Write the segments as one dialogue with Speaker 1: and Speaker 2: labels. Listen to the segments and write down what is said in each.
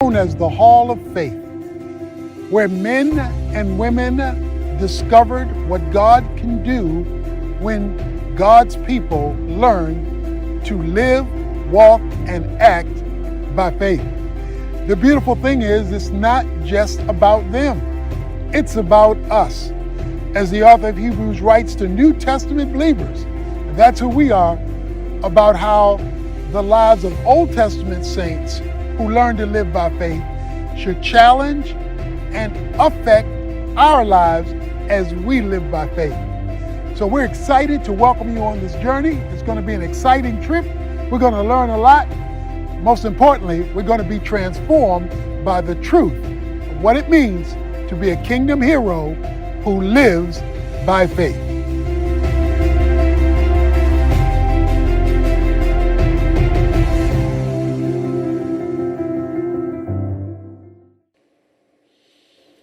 Speaker 1: known as the Hall of Faith, where men and women discovered what God can do when God's people learn to live, walk, and act by faith. The beautiful thing is, it's not just about them. It's about us. As the author of Hebrews writes to New Testament believers, and that's who we are, about how the lives of Old Testament saints who learned to live by faith should challenge and affect our lives as we live by faith. So we're excited to welcome you on this journey. It's going to be an exciting trip. We're going to learn a lot. Most importantly, we're going to be transformed by the truth of what it means to be a kingdom hero who lives by faith.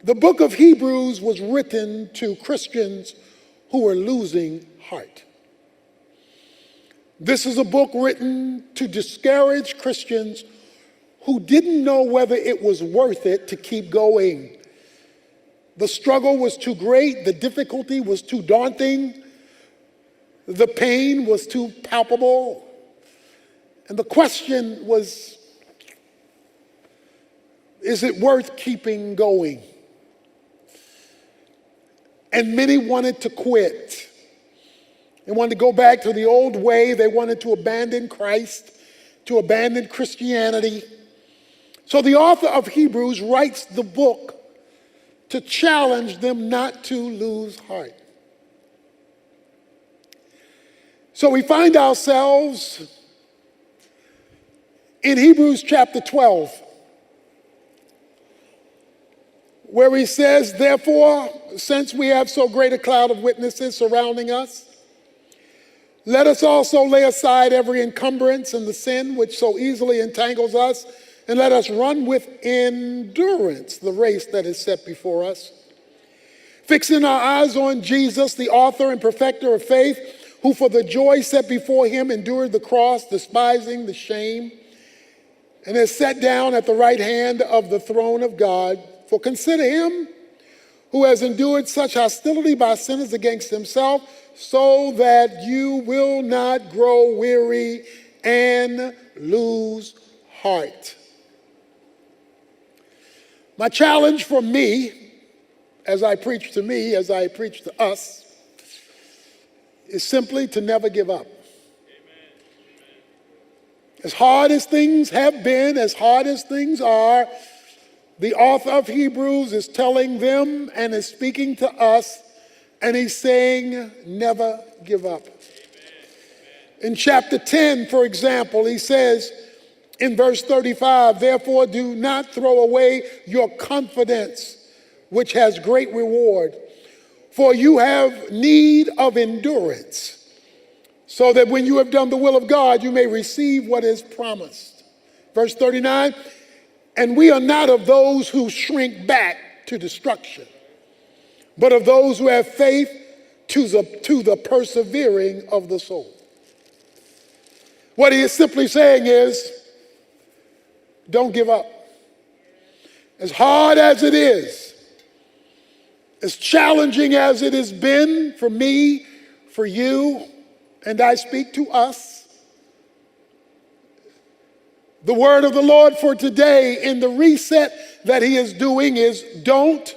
Speaker 1: The book of Hebrews was written to Christians who were losing heart. This is a book written to discourage Christians who didn't know whether it was worth it to keep going. The struggle was too great, the difficulty was too daunting, the pain was too palpable, and the question was, is it worth keeping going? And many wanted to quit. They wanted to go back to the old way. They wanted to abandon Christ, to abandon Christianity. So the author of Hebrews writes the book to challenge them not to lose heart. So we find ourselves in Hebrews chapter 12, where he says, therefore, since we have so great a cloud of witnesses surrounding us, let us also lay aside every encumbrance and the sin which so easily entangles us, and let us run with endurance the race that is set before us, fixing our eyes on Jesus, the author and perfecter of faith, who for the joy set before him endured the cross, despising the shame, and is set down at the right hand of the throne of God. For consider him who has endured such hostility by sinners against himself, so that you will not grow weary and lose heart. My challenge for me, as I preach to me, as I preach to us, is simply to never give up. As hard as things have been, as hard as things are, the author of Hebrews is telling them and is speaking to us, and he's saying, never give up. In chapter 10, for example, he says in verse 35, therefore do not throw away your confidence, which has great reward, for you have need of endurance, so that when you have done the will of God, you may receive what is promised. Verse 39, and we are not of those who shrink back to destruction, but of those who have faith to the persevering of the soul. What he is simply saying is, don't give up. As hard as it is, as challenging as it has been for me, for you, and I speak to us, the word of the Lord for today in the reset that he is doing is don't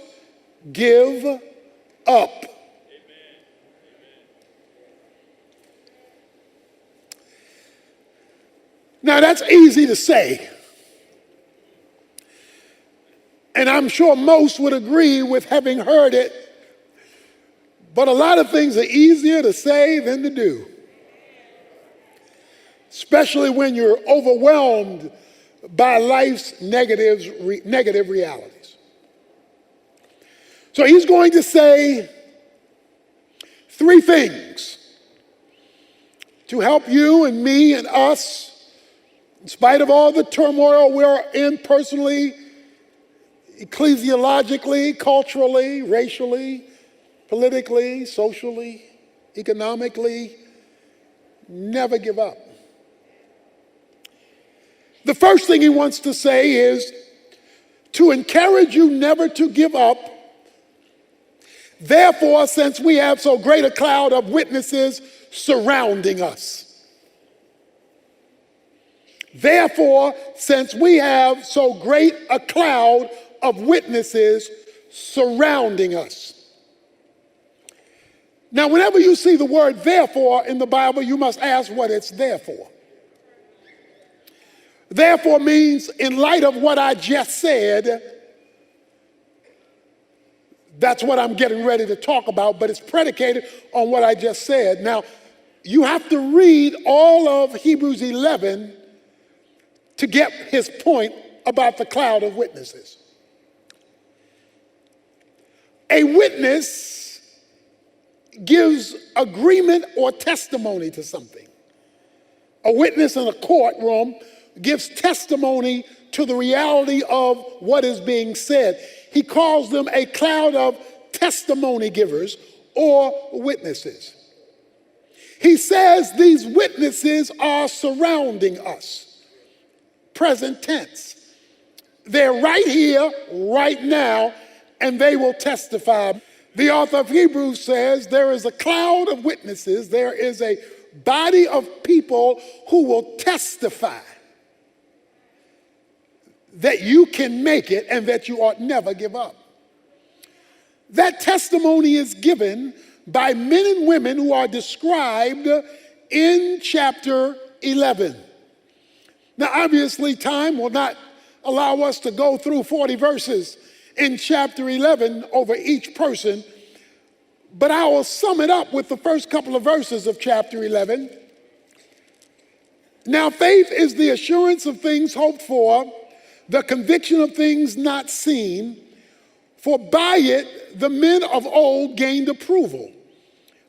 Speaker 1: give up. Amen. Now that's easy to say. And I'm sure most would agree with having heard it. But a lot of things are easier to say than to do, especially when you're overwhelmed by life's negative realities. So he's going to say three things to help you and me and us, in spite of all the turmoil we're in personally, ecclesiologically, culturally, racially, politically, socially, economically. Never give up. The first thing he wants to say is, to encourage you never to give up. Therefore, since we have so great a cloud of witnesses surrounding us. Therefore, since we have so great a cloud of witnesses surrounding us. Now, whenever you see the word therefore in the Bible, you must ask what it's there for. Therefore means, in light of what I just said, that's what I'm getting ready to talk about, but it's predicated on what I just said. Now, you have to read all of Hebrews 11 to get his point about the cloud of witnesses. A witness gives agreement or testimony to something. A witness in a courtroom gives testimony to the reality of what is being said. He calls them a cloud of testimony givers or witnesses. He says these witnesses are surrounding us. Present tense. They're right here, right now, and they will testify. The author of Hebrews says there is a cloud of witnesses. There is a body of people who will testify that you can make it and that you ought never give up. That testimony is given by men and women who are described in chapter 11. Now, obviously, time will not allow us to go through 40 verses in chapter 11 over each person, but I will sum it up with the first couple of verses of chapter 11. Now, faith is the assurance of things hoped for, the conviction of things not seen, for by it the men of old gained approval.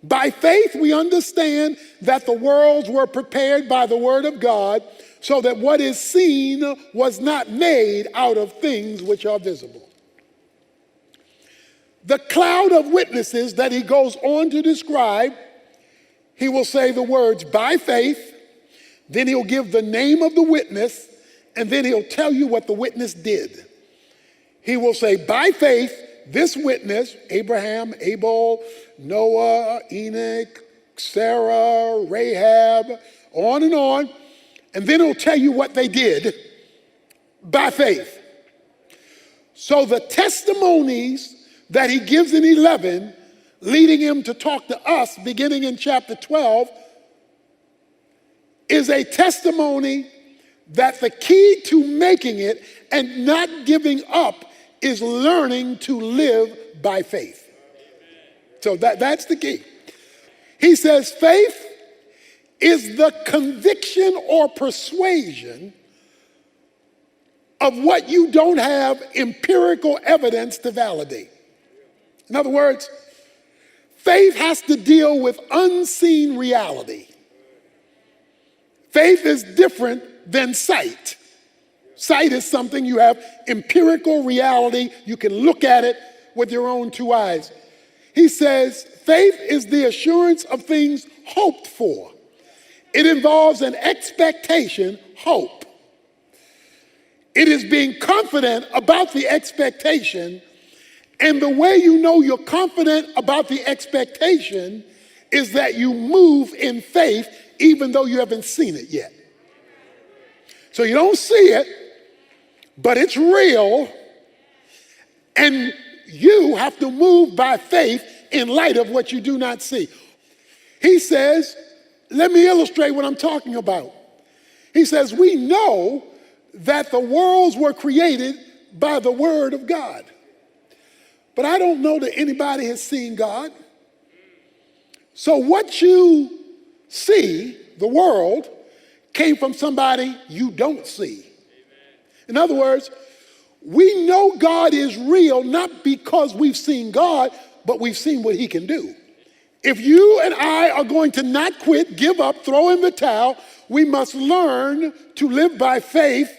Speaker 1: By faith we understand that the worlds were prepared by the word of God, so that what is seen was not made out of things which are visible. The cloud of witnesses that he goes on to describe, he will say the words by faith, then he'll give the name of the witness, and then he'll tell you what the witness did. He will say by faith, this witness, Abraham, Abel, Noah, Enoch, Sarah, Rahab, on, and then he'll tell you what they did by faith. So the testimonies that he gives in 11, leading him to talk to us beginning in chapter 12, is a testimony that the key to making it and not giving up is learning to live by faith. So that's the key. He says faith is the conviction or persuasion of what you don't have empirical evidence to validate. In other words, faith has to deal with unseen reality. Faith is different than sight. Sight is something you have empirical reality. You can look at it with your own two eyes. He says faith is the assurance of things hoped for. It involves an expectation, hope. It is being confident about the expectation, and the way you know you're confident about the expectation is that you move in faith even though you haven't seen it yet. So you don't see it, but it's real, and you have to move by faith in light of what you do not see. He says, let me illustrate what I'm talking about. He says, we know that the worlds were created by the word of God. But I don't know that anybody has seen God. So what you see, the world, came from somebody you don't see. In other words, we know God is real not because we've seen God, but we've seen what he can do. If you and I are going to not quit, give up, throw in the towel, we must learn to live by faith.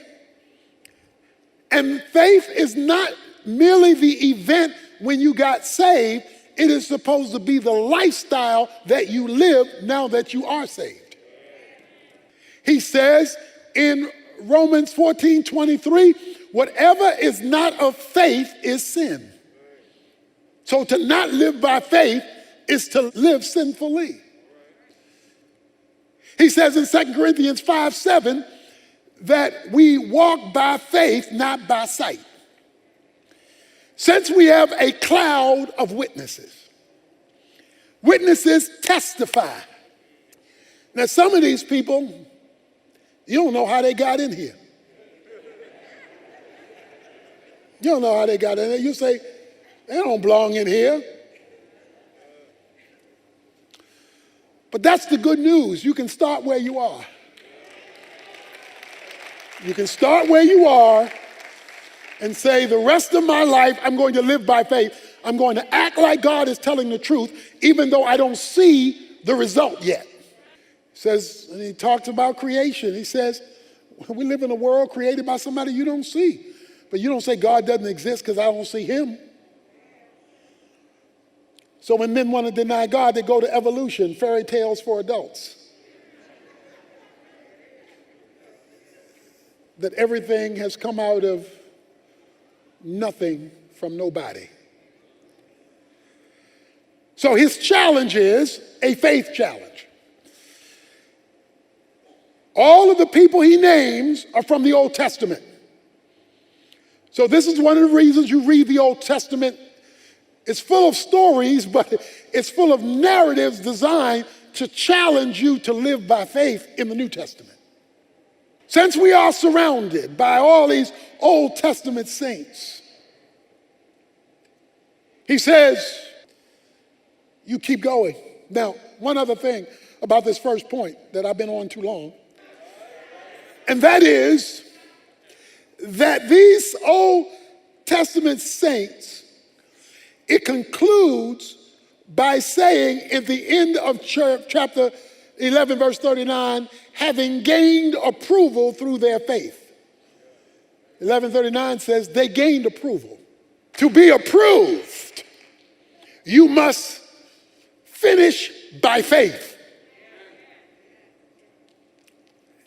Speaker 1: And faith is not merely the event when you got saved. It is supposed to be the lifestyle that you live now that you are saved. He says in Romans 14:23, whatever is not of faith is sin. So to not live by faith is to live sinfully. He says in 2 Corinthians 5:7 that we walk by faith, not by sight. Since we have a cloud of witnesses, witnesses testify. Now, some of these people, you don't know how they got in here. You don't know how they got in there. You say, they don't belong in here. But that's the good news. You can start where you are. You can start where you are and say, the rest of my life, I'm going to live by faith. I'm going to act like God is telling the truth, even though I don't see the result yet. He says, and he talks about creation. He says, we live in a world created by somebody you don't see. But you don't say God doesn't exist because I don't see him. So when men want to deny God, they go to evolution, fairy tales for adults. That everything has come out of nothing from nobody. So his challenge is a faith challenge. All of the people he names are from the Old Testament. So this is one of the reasons you read the Old Testament. It's full of stories, but it's full of narratives designed to challenge you to live by faith in the New Testament. Since we are surrounded by all these Old Testament saints, he says, you keep going. Now, one other thing about this first point that I've been on too long, and that is that these Old Testament saints, it concludes by saying at the end of chapter 11, verse 39, having gained approval through their faith. 11:39 says they gained approval. To be approved, you must finish by faith.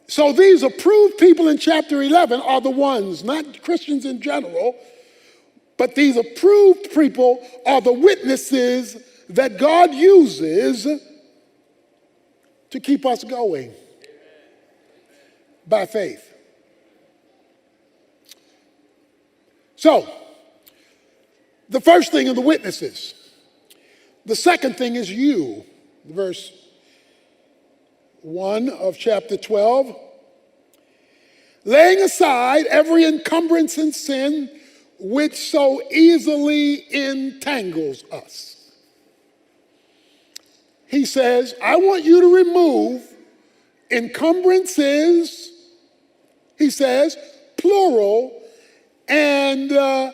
Speaker 1: So these approved people in chapter 11 are the ones, not Christians in general, but these approved people are the witnesses that God uses to keep us going by faith. So, the first thing are the witnesses. The second thing is you. Verse 1 of chapter 12. Laying aside every encumbrance and sin which so easily entangles us. He says, I want you to remove encumbrances, he says, plural, and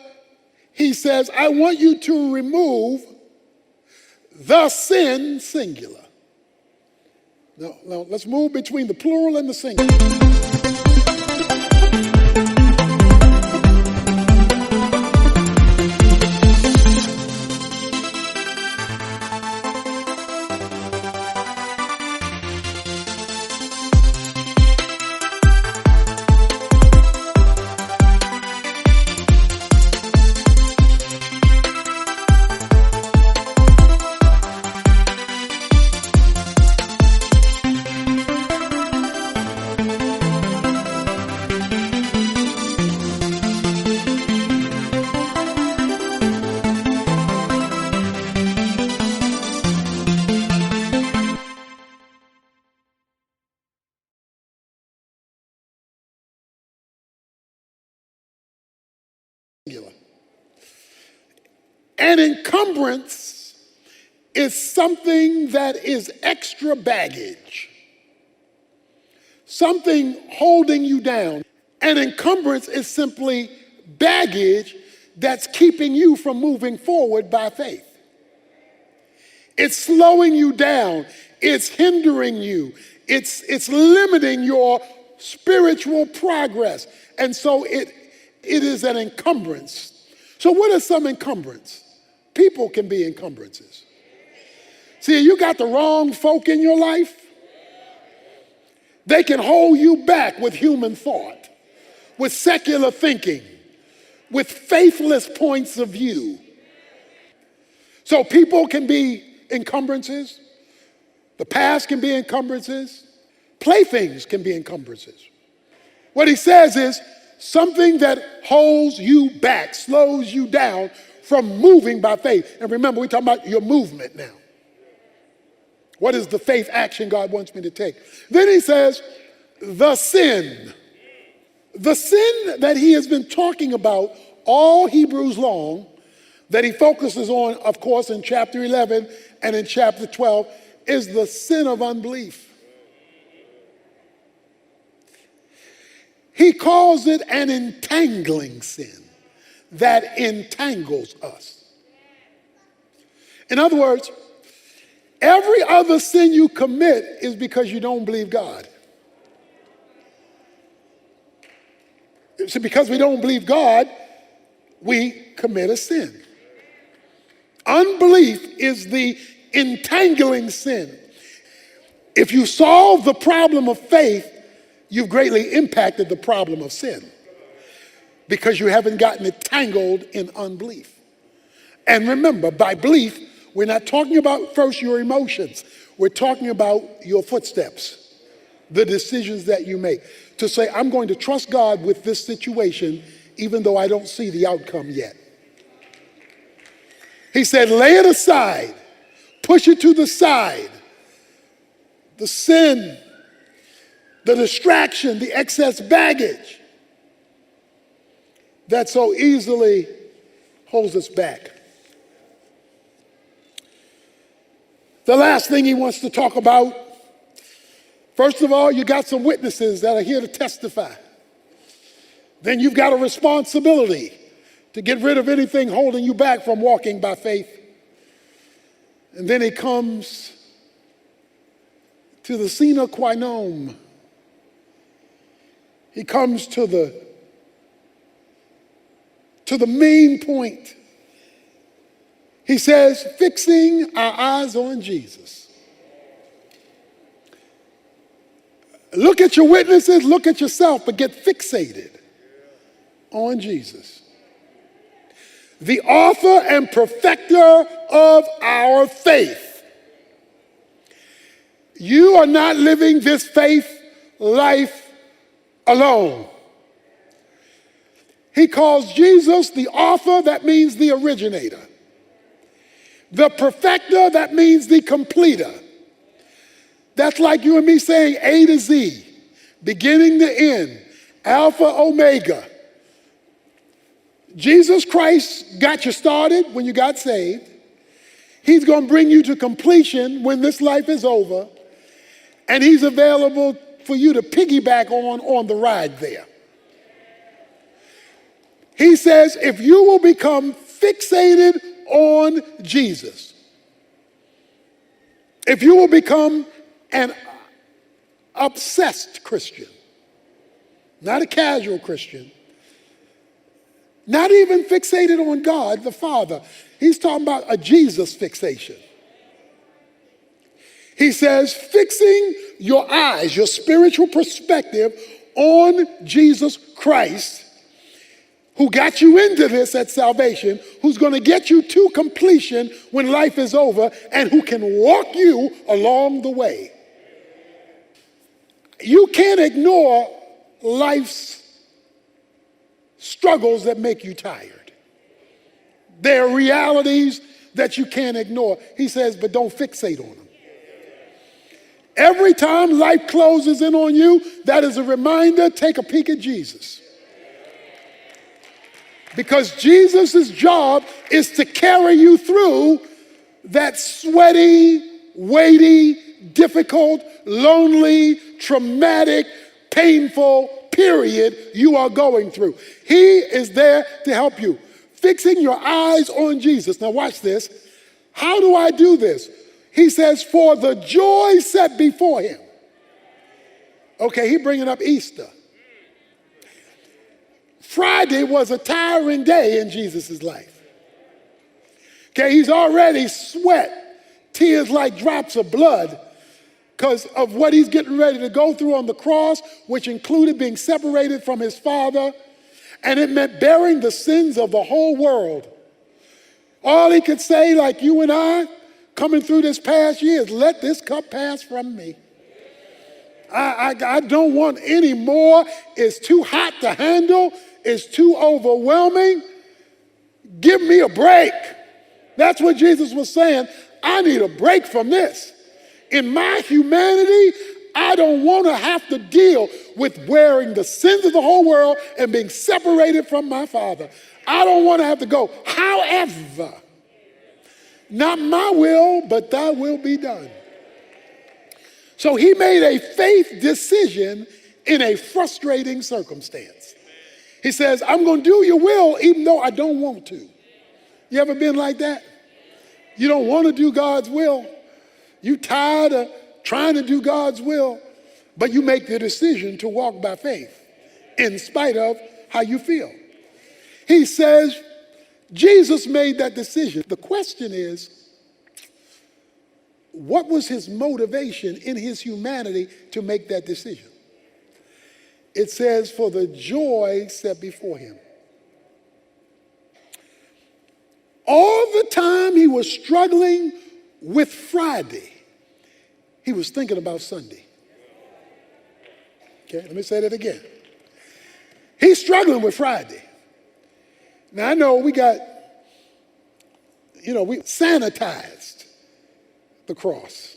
Speaker 1: he says, I want you to remove the sin, singular. Now, let's move between the plural and the singular. An encumbrance is something that is extra baggage, something holding you down. An encumbrance is simply baggage that's keeping you from moving forward by faith. It's slowing you down. It's hindering you. It's limiting your spiritual progress. And so it is an encumbrance. So what is some encumbrance? People can be encumbrances. See, you got the wrong folk in your life, they can hold you back with human thought. with secular thinking, with faithless points of view. So people can be encumbrances. The past can be encumbrances. Playthings can be encumbrances. What he says is something that holds you back, slows you down from moving by faith. And remember, we're talking about your movement now. What is the faith action God wants me to take? Then he says, the sin. The sin that he has been talking about all Hebrews long, that he focuses on, of course, in chapter 11 and in chapter 12, is the sin of unbelief. He calls it an entangling sin that entangles us. In other words, every other sin you commit is because you don't believe God. So because we don't believe God, we commit a sin. Unbelief is the entangling sin. If you solve the problem of faith, you've greatly impacted the problem of sin because you haven't gotten it tangled in unbelief. And remember, by belief, we're not talking about first your emotions. We're talking about your footsteps, the decisions that you make. To say, I'm going to trust God with this situation, even though I don't see the outcome yet. He said, lay it aside, push it to the side. The sin, the distraction, the excess baggage that so easily holds us back. The last thing he wants to talk about, first of all, you got some witnesses that are here to testify. Then you've got a responsibility to get rid of anything holding you back from walking by faith. And then he comes to the sine qua non. He comes to the main point. He says, fixing our eyes on Jesus. Look at your witnesses, look at yourself, but get fixated on Jesus. The author and perfecter of our faith. You are not living this faith life alone. He calls Jesus the author, that means the originator. The perfecter, that means the completer. That's like you and me saying A to Z, beginning to end, Alpha, Omega. Jesus Christ got you started when you got saved. He's going to bring you to completion when this life is over. And he's available for you to piggyback on the ride there. He says, if you will become fixated on Jesus, if you will become an obsessed Christian, not a casual Christian, not even fixated on God the Father. He's talking about a Jesus fixation. He says, fixing your eyes, your spiritual perspective on Jesus Christ, who got you into this at salvation, who's going to get you to completion when life is over, and who can walk you along the way. You can't ignore life's struggles that make you tired. There are realities that you can't ignore. He says, but don't fixate on them. Every time life closes in on you, that is a reminder, take a peek at Jesus. Because Jesus' job is to carry you through that sweaty, weighty, difficult, lonely, traumatic, painful period you are going through. He is there to help you. Fixing your eyes on Jesus. Now watch this. How do I do this? He says, for the joy set before him. Okay, he's bringing up Easter. Friday was a tiring day in Jesus' life. Okay, he's already sweat, tears like drops of blood, because of what he's getting ready to go through on the cross, which included being separated from his Father, and it meant bearing the sins of the whole world. All he could say, like you and I, coming through this past year, is let this cup pass from me. I don't want any more. It's too hot to handle. It's too overwhelming. Give me a break. That's what Jesus was saying. I need a break from this. In my humanity, I don't want to have to deal with wearing the sins of the whole world and being separated from my Father. I don't want to have to go. However, not my will, but thy will be done. So he made a faith decision in a frustrating circumstance. He says, I'm going to do your will even though I don't want to. You ever been like that? You don't want to do God's will. You tired of trying to do God's will, but you make the decision to walk by faith in spite of how you feel. He says, Jesus made that decision. The question is, what was his motivation in his humanity to make that decision? It says, for the joy set before him. All the time he was struggling with Friday, he was thinking about Sunday. Okay, let me say that again. He's struggling with Friday. Now I know we sanitized the cross.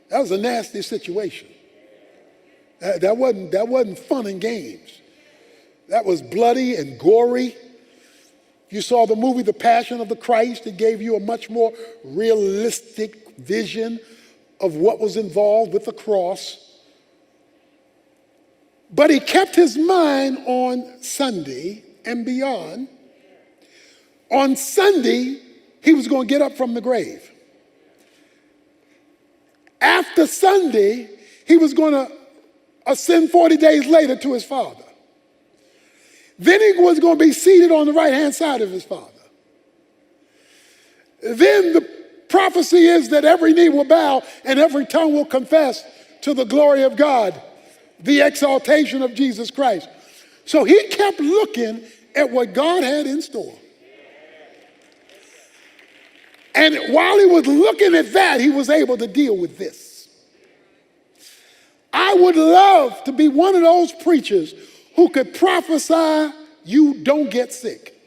Speaker 1: That was a nasty situation. That wasn't fun and games. That was bloody and gory. You saw the movie The Passion of the Christ. It gave you a much more realistic vision of what was involved with the cross. But he kept his mind on Sunday and beyond. On Sunday, he was going to get up from the grave. After Sunday, he was going to ascend 40 days later to his Father. Then he was going to be seated on the right-hand side of his Father. Then the prophecy is that every knee will bow and every tongue will confess to the glory of God, the exaltation of Jesus Christ. So he kept looking at what God had in store. And while he was looking at that, he was able to deal with this. I would love to be one of those preachers who could prophesy you don't get sick.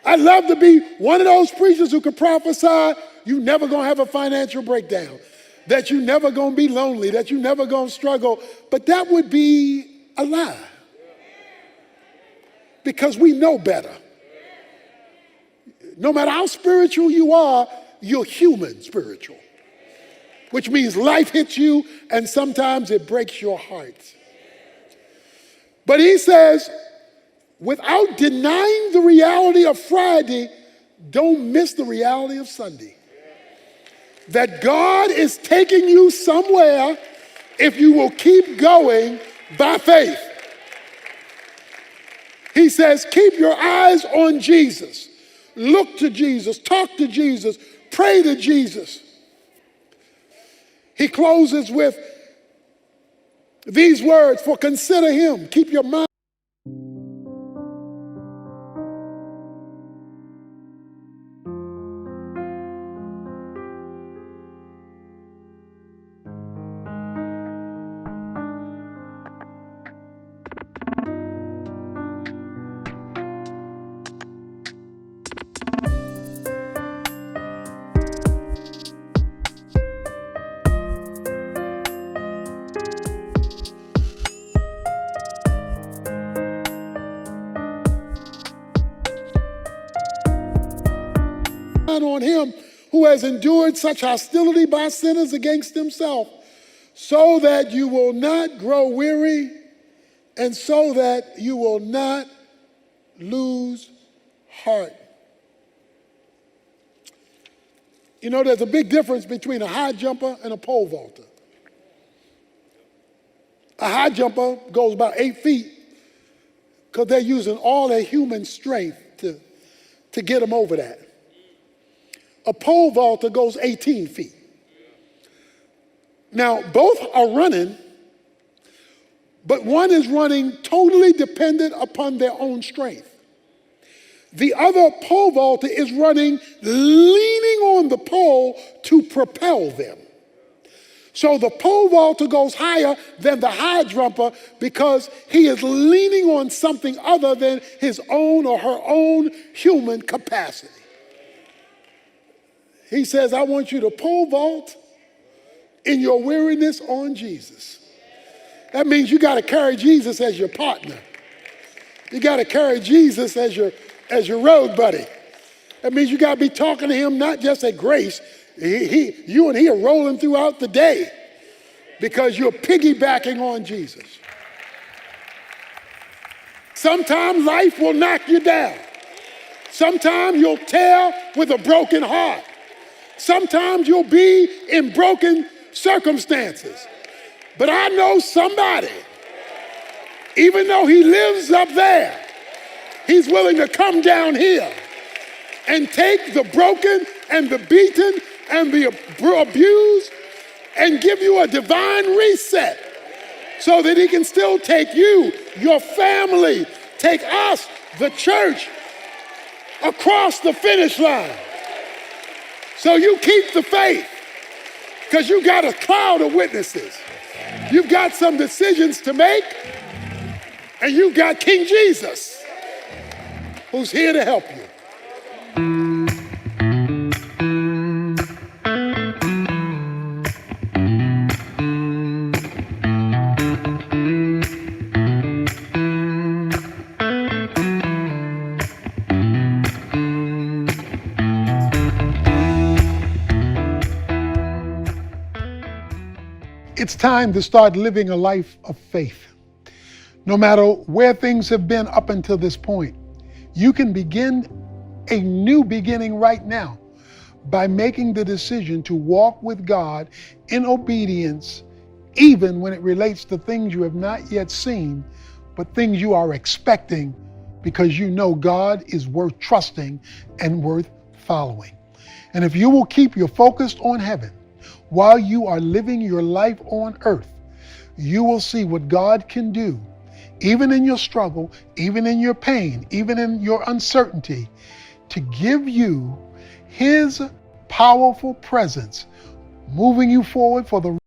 Speaker 1: I'd love to be one of those preachers who could prophesy you never gonna have a financial breakdown, that you never gonna be lonely, that you never gonna struggle. But that would be a lie. Because we know better. No matter how spiritual you are, you're human spiritual. Which means life hits you and sometimes it breaks your heart. But he says, without denying the reality of Friday, don't miss the reality of Sunday. That God is taking you somewhere if you will keep going by faith. He says, keep your eyes on Jesus. Look to Jesus, talk to Jesus, pray to Jesus. He closes with these words, for consider him, keep your mind. On him who has endured such hostility by sinners against himself, so that you will not grow weary and so that you will not lose heart. You know, there's a big difference between a high jumper and a pole vaulter. A high jumper goes about 8 feet because they're using all their human strength to get them over that. A pole vaulter goes 18 feet. Now, both are running, but one is running totally dependent upon their own strength. The other pole vaulter is running, leaning on the pole to propel them. So the pole vaulter goes higher than the high jumper because he is leaning on something other than his own or her own human capacity. He says, I want you to pole vault in your weariness on Jesus. That means you got to carry Jesus as your partner. You got to carry Jesus as your road buddy. That means you got to be talking to him not just at grace. You and he are rolling throughout the day because you're piggybacking on Jesus. Sometimes life will knock you down. Sometimes you'll tear with a broken heart. Sometimes you'll be in broken circumstances. But I know somebody, even though he lives up there, he's willing to come down here and take the broken and the beaten and the abused and give you a divine reset so that he can still take you, your family, take us, the church, across the finish line. So you keep the faith because you got a cloud of witnesses. You've got some decisions to make, and you've got King Jesus who's here to help you. It's time to start living a life of faith. No matter where things have been up until this point, you can begin a new beginning right now by making the decision to walk with God in obedience, even when it relates to things you have not yet seen, but things you are expecting because you know God is worth trusting and worth following. And if you will keep your focus on heaven, while you are living your life on earth, you will see what God can do, even in your struggle, even in your pain, even in your uncertainty, to give you his powerful presence, moving you forward for the